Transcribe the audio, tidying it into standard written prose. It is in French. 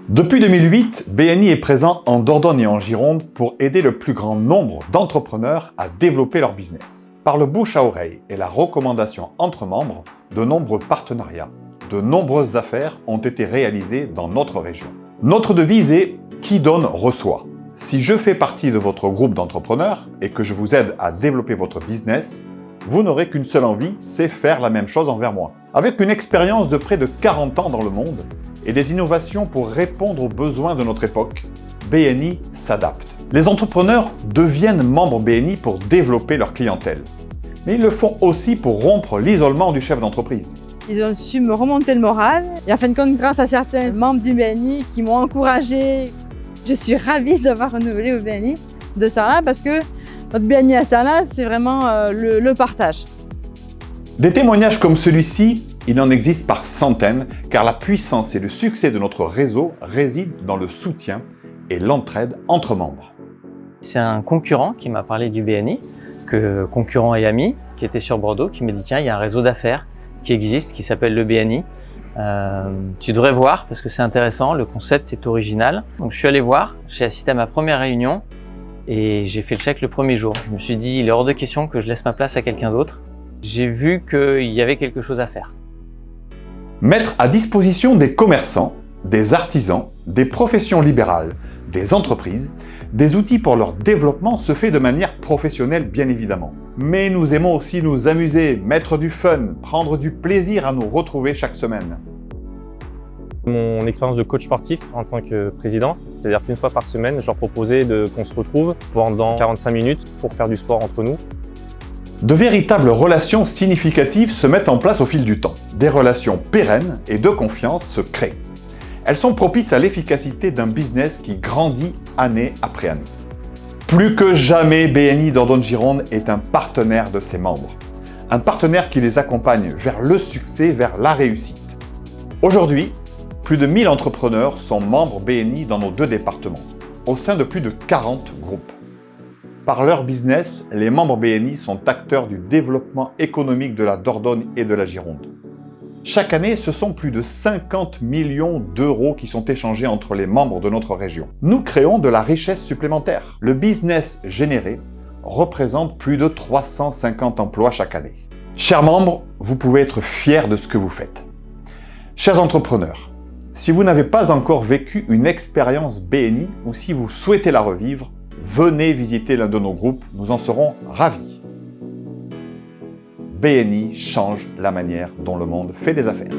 Depuis 2008, BNI est présent en Dordogne et en Gironde pour aider le plus grand nombre d'entrepreneurs à développer leur business. Par le bouche à oreille et la recommandation entre membres, de nombreux partenariats, de nombreuses affaires ont été réalisées dans notre région. Notre devise est « Qui donne reçoit ». Si je fais partie de votre groupe d'entrepreneurs et que je vous aide à développer votre business, vous n'aurez qu'une seule envie, c'est faire la même chose envers moi. Avec une expérience de près de 40 ans dans le monde et des innovations pour répondre aux besoins de notre époque, BNI s'adapte. Les entrepreneurs deviennent membres BNI pour développer leur clientèle. Mais ils le font aussi pour rompre l'isolement du chef d'entreprise. Ils ont su me remonter le moral et en fin de compte, grâce à certains membres du BNI qui m'ont encouragé, je suis ravie d'avoir renouvelé au BNI de Sarlat parce que notre BNI à Sarlat, c'est vraiment le partage. Des témoignages comme celui-ci, il en existe par centaines, car la puissance et le succès de notre réseau résident dans le soutien et l'entraide entre membres. C'est un concurrent qui m'a parlé du BNI, concurrent et ami, qui était sur Bordeaux, qui m'a dit « Tiens, il y a un réseau d'affaires qui existe, qui s'appelle le BNI. Tu devrais voir parce que c'est intéressant, le concept est original. » Donc je suis allé voir, j'ai assisté à ma première réunion et j'ai fait le check le premier jour. Je me suis dit « Il est hors de question que je laisse ma place à quelqu'un d'autre. » J'ai vu qu'il y avait quelque chose à faire. Mettre à disposition des commerçants, des artisans, des professions libérales, des entreprises, des outils pour leur développement se fait de manière professionnelle bien évidemment. Mais nous aimons aussi nous amuser, mettre du fun, prendre du plaisir à nous retrouver chaque semaine. Mon expérience de coach sportif en tant que président, c'est-à-dire qu'une fois par semaine, je leur proposais qu'on se retrouve pendant 45 minutes pour faire du sport entre nous. De véritables relations significatives se mettent en place au fil du temps. Des relations pérennes et de confiance se créent. Elles sont propices à l'efficacité d'un business qui grandit année après année. Plus que jamais, BNI Dordogne-Gironde est un partenaire de ses membres. Un partenaire qui les accompagne vers le succès, vers la réussite. Aujourd'hui, plus de 1000 entrepreneurs sont membres BNI dans nos 2 départements, au sein de plus de 40 groupes. Par leur business, les membres BNI sont acteurs du développement économique de la Dordogne et de la Gironde. Chaque année, ce sont plus de 50 millions d'euros qui sont échangés entre les membres de notre région. Nous créons de la richesse supplémentaire. Le business généré représente plus de 350 emplois chaque année. Chers membres, vous pouvez être fiers de ce que vous faites. Chers entrepreneurs, si vous n'avez pas encore vécu une expérience BNI ou si vous souhaitez la revivre, venez visiter l'un de nos groupes, nous en serons ravis. BNI change la manière dont le monde fait des affaires.